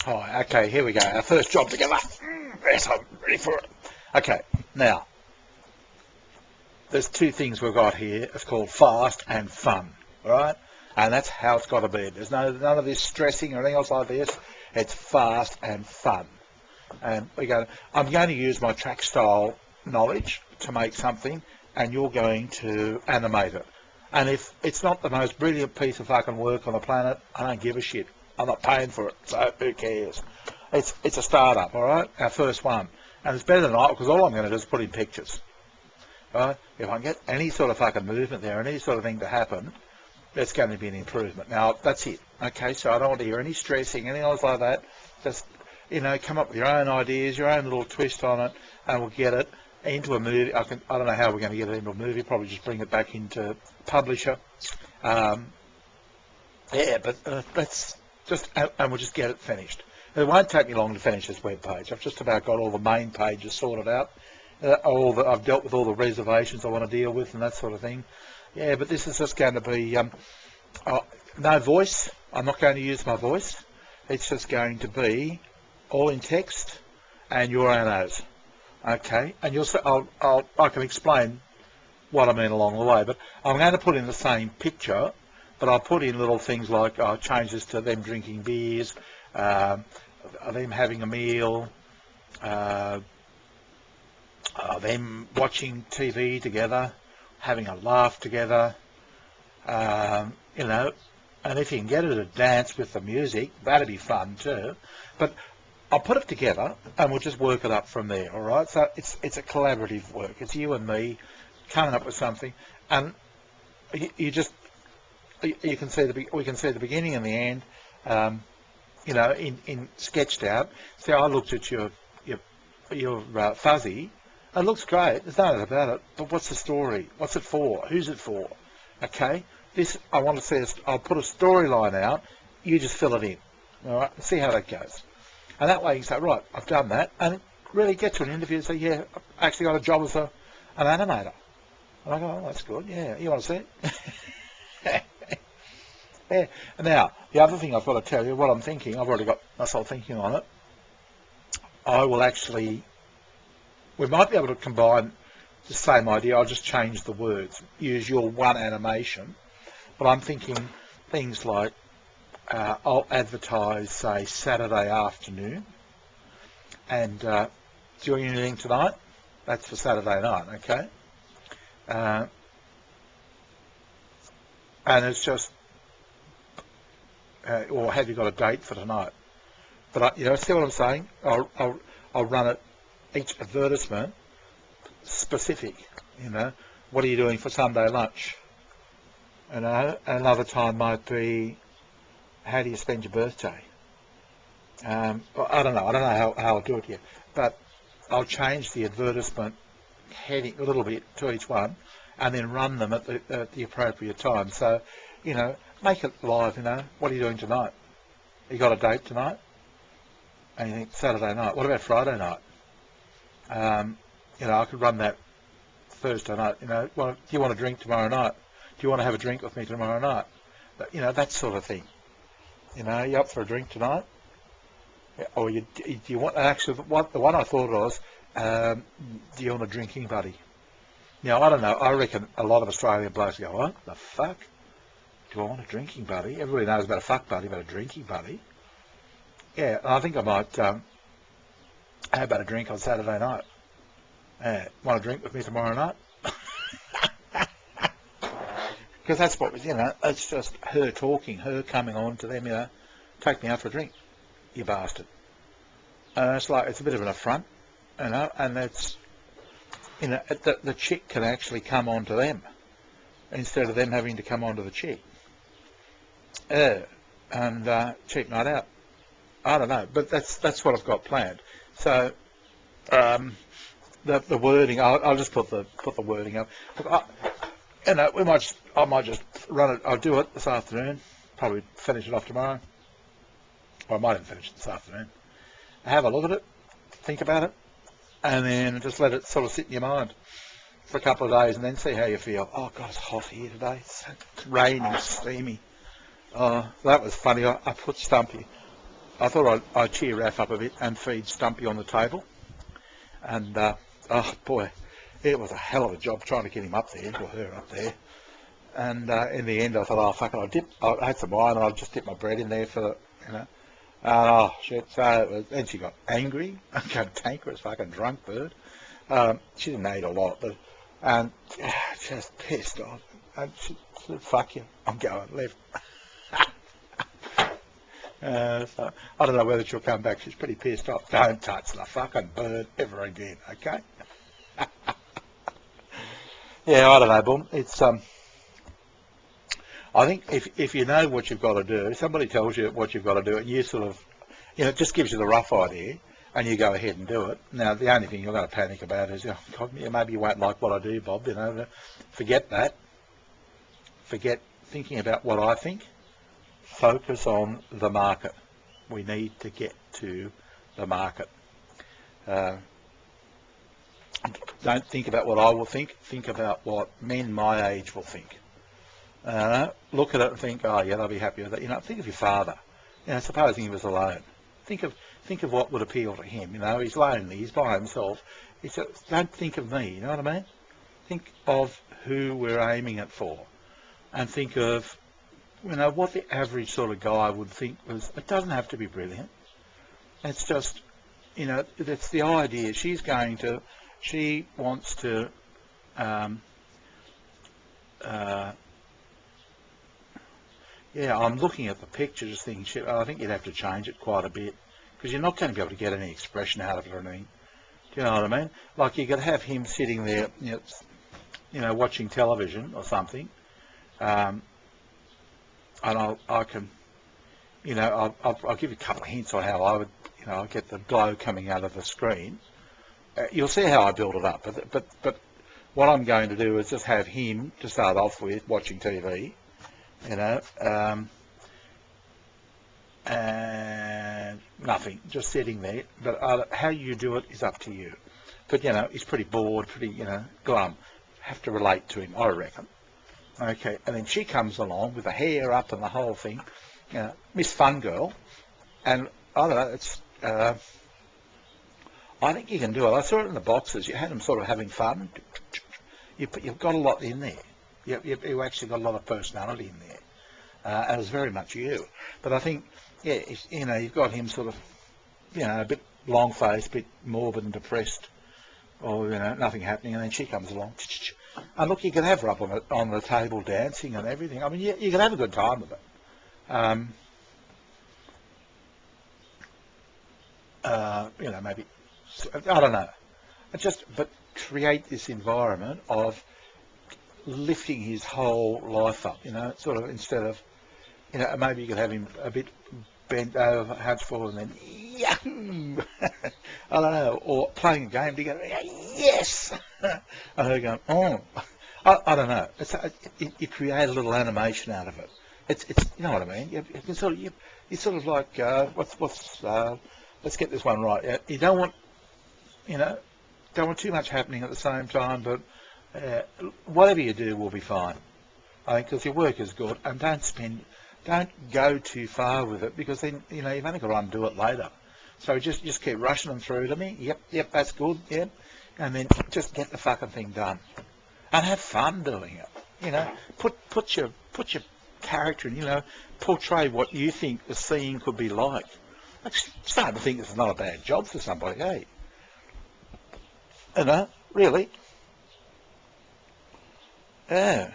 Hi, okay, here we go. Our first job together. Yes, I'm ready for it. Okay, now, there's two things we've got here. It's called fast and fun, all right? And that's how it's got to be. There's none of this stressing or anything else like this. It's fast and fun. And I'm going to use my track style knowledge to make something, and you're going to animate it. And if it's not the most brilliant piece of fucking work on the planet, I don't give a shit. I'm not paying for it, so who cares? It's a start-up, all right? Our first one. And it's better than I, because all I'm going to do is put in pictures. All right? If I can get any sort of fucking movement there, any sort of thing to happen, it's going to be an improvement. Now, that's it. Okay, so I don't want to hear any stressing, anything else like that. Just, come up with your own ideas, your own little twist on it, and we'll get it into a movie. I don't know how we're going to get it into a movie. Probably just bring it back into Publisher. But that's just, and we'll just get it finished. It won't take me long to finish this web page. I've just about got all the main pages sorted out. I've dealt with all the reservations I want to deal with and that sort of thing. Yeah, but this is just going to be no voice. I'm not going to use my voice. It's just going to be all in text and your own O's. Okay, and I can explain what I mean along the way. But I'm going to put in the same picture, but I'll put in little things like changes to them drinking beers, them having a meal, them watching TV together, having a laugh together, and if you can get her to dance with the music, that'd be fun too. But I'll put it together and we'll just work it up from there, all right? So it's a collaborative work. It's you and me coming up with something, and we can see the beginning and the end, in sketched out. See, I looked at your fuzzy. It looks great. There's no doubt about it. But what's the story? What's it for? Who's it for? Okay. This I want to see. I'll put a storyline out. You just fill it in. All right. See how that goes. And that way you can say, right, I've done that, and really get to an interview and say, yeah, I actually got a job as an animator. And I go, oh, that's good. Yeah. You want to see it? Yeah. Now, the other thing I've got to tell you, what I'm thinking, I've already got myself thinking on it. We might be able to combine the same idea. I'll just change the words, use your one animation. But I'm thinking things like, I'll advertise, say, Saturday afternoon. And doing anything tonight? That's for Saturday night, okay? And it's just, or have you got a date for tonight? But see what I'm saying? I'll run it, each advertisement specific. What are you doing for Sunday lunch? Another time might be, how do you spend your birthday? I don't know how I'll do it yet, but I'll change the advertisement heading a little bit to each one, and then run them at the appropriate time. So, make it live. What are you doing tonight? You got a date tonight? And you think Saturday night. What about Friday night? I could run that Thursday night. Do you want to drink tomorrow night? Do you want to have a drink with me tomorrow night? But, that sort of thing. You up for a drink tonight? Or do you want, actually, the one I thought was, do you want a drinking buddy? Now, I don't know. I reckon a lot of Australian blokes go, what the fuck? Do I want a drinking buddy? Everybody knows about a fuck buddy, but a drinking buddy? Yeah, I think I might, how about a drink on Saturday night? Want a drink with me tomorrow night? Because that's what, it's just her talking, her coming on to them, take me out for a drink, you bastard. And it's a bit of an affront, and it's, the chick can actually come on to them instead of them having to come on to the chick. And cheap night out. I don't know, but that's what I've got planned. So, the wording, I'll just put the wording up. Look, I might just run it. I'll do it this afternoon. Probably finish it off tomorrow. Or I might even finish it this afternoon. Have a look at it, think about it, and then just let it sort of sit in your mind for a couple of days, and then see how you feel. Oh God, it's hot here today. It's rainy, steamy. Oh, that was funny. I put Stumpy I thought I'd cheer Raph up a bit and feed Stumpy on the table. And, oh boy, it was a hell of a job trying to get him up there, or her up there. And in the end, I thought, oh, fuck it, I had some wine and I just dipped my bread in there for the, you know. And, oh, shit, and she got angry, cantankerous fucking drunk bird. She didn't eat a lot, but, and just pissed off. And she said, fuck you, I'm going left. So I don't know whether she'll come back. She's pretty pissed off. Don't touch the fucking bird ever again, okay? Yeah, I don't know, Boom. It's I think if you know what you've got to do, if somebody tells you what you've got to do, and you sort of, you know, it just gives you the rough idea, and you go ahead and do it. Now, the only thing you're going to panic about is, oh, God, maybe you won't like what I do, Bob. You know, forget that. Forget thinking about what I think. Focus on the market. We need to get to the market. Don't think about what I will think. Think about what men my age will think. Look at it and think, oh yeah, they'll be happy with it. You know, think of your father. You know, supposing he was alone. Think of what would appeal to him. You know, he's lonely. He's by himself. Don't think of me. You know what I mean? Think of who we're aiming it for, and think of, you know, what the average sort of guy would think was. It doesn't have to be brilliant. It's just, you know, that's the idea. She wants to, yeah, I'm looking at the picture, just thinking, shit, I think you'd have to change it quite a bit, because you're not going to be able to get any expression out of it or anything. Do you know what I mean? Like, you could have him sitting there, you know, watching television or something, and I can, you know, I'll give you a couple of hints on how I would, you know, get the glow coming out of the screen. You'll see how I build it up, but what I'm going to do is just have him to start off with watching TV, you know, and nothing, just sitting there. But how you do it is up to you. But, you know, he's pretty bored, pretty, you know, glum. Have to relate to him, I reckon. Okay, and then she comes along with the hair up and the whole thing, you know, Miss Fun Girl, and I don't know, it's, I think you can do it. I saw it in the boxes. You had them sort of having fun. You've got a lot in there. You actually got a lot of personality in there. And it's very much you. But I think, yeah, you know, you've got him sort of, you know, a bit long-faced, a bit morbid and depressed, or, you know, nothing happening, and then she comes along. And look, you can have her up on the table dancing and everything. I mean, you can have a good time with it. You know, maybe, I don't know. But create this environment of lifting his whole life up, you know, sort of, instead of, you know, maybe you could have him a bit bent over, heads forward, and then, yahoo! I don't know, or playing a game together, yes! And her going, oh, I don't know. You create a little animation out of it. It's you know what I mean? You can sort of, you sort of like, let's get this one right. You don't want, you know, don't want too much happening at the same time, but whatever you do will be fine. I think, because your work is good, and don't go too far with it, because then, you know, you've only got to undo it later. So just keep rushing them through to me. Yep, that's good. Yep, and then just get the fucking thing done, and have fun doing it. You know, put your character in. You know, portray what you think the scene could be like. I'm starting to think this is not a bad job for somebody, hey? You know, really. Yeah.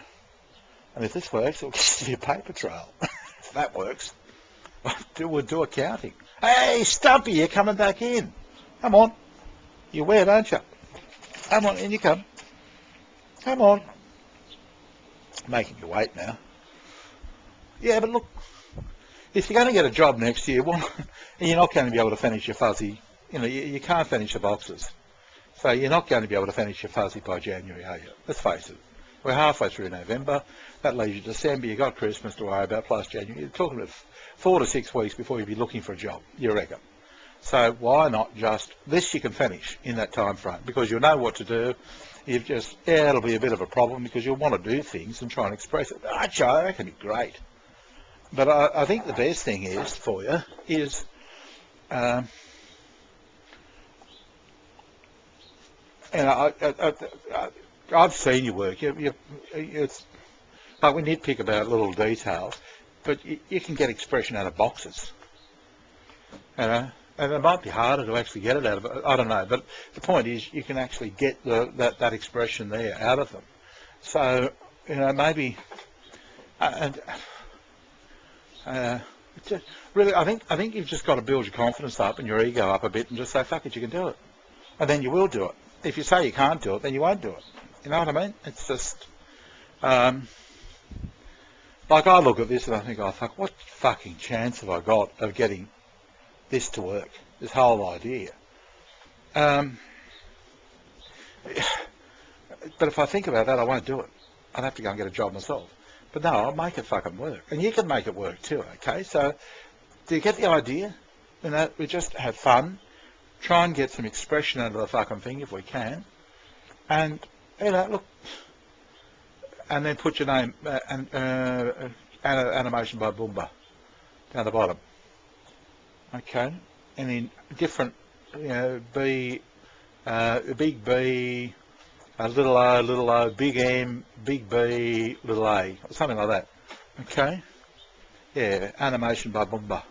And if this works, it'll give you a paper trail. If that works, we'll do accounting. Hey, Stumpy, you're coming back in. Come on. You're wet, aren't you? Come on, in you come. Come on. Making you wait now. Yeah, but look, if you're going to get a job next year, well, and you're not going to be able to finish your fuzzy, you know, you can't finish the boxes. So you're not going to be able to finish your fuzzy by January, are you? Let's face it. We're halfway through November. That leaves you December. You've got Christmas to worry about, plus January. You're talking about 4 to 6 weeks before you'll be looking for a job, you reckon? So why not just, this you can finish in that time frame, because you'll know what to do. You've just, yeah, it'll be a bit of a problem because you'll want to do things and try and express it. I reckon it'd be great. But I think the best thing is for you is Um, I've seen your work. It's like we nitpick about little details, but you can get expression out of boxes. And it might be harder to actually get it out of. I don't know, but the point is you can actually get that expression there out of them. So maybe just, really, I think you've just got to build your confidence up and your ego up a bit, and just say, "Fuck it, you can do it," and then you will do it. If you say you can't do it, then you won't do it. You know what I mean? It's just like I look at this and I think, "Oh fuck, what fucking chance have I got of getting this to work? This whole idea." But if I think about that, I won't do it. I'd have to go and get a job myself. But no, I'll make it fucking work. And you can make it work too, okay? So, do you get the idea? We just have fun, try and get some expression out of the fucking thing if we can, and, look, and then put your name, animation by Boomba, down the bottom. Okay? And in different, B, big B, little o, big M, big B, little a, or something like that. Okay? Yeah, animation by Boomba.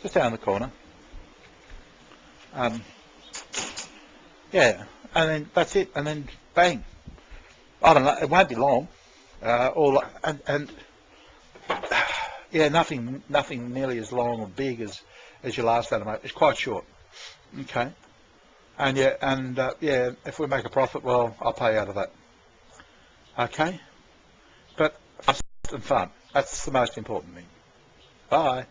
Just down the corner. Yeah, and then that's it, and then bang. I don't know, it won't be long. Yeah, nothing nearly as long or big as your last animation. It's quite short. Okay? And if we make a profit, well, I'll pay out of that. Okay? But fun and fun. That's the most important thing. Bye.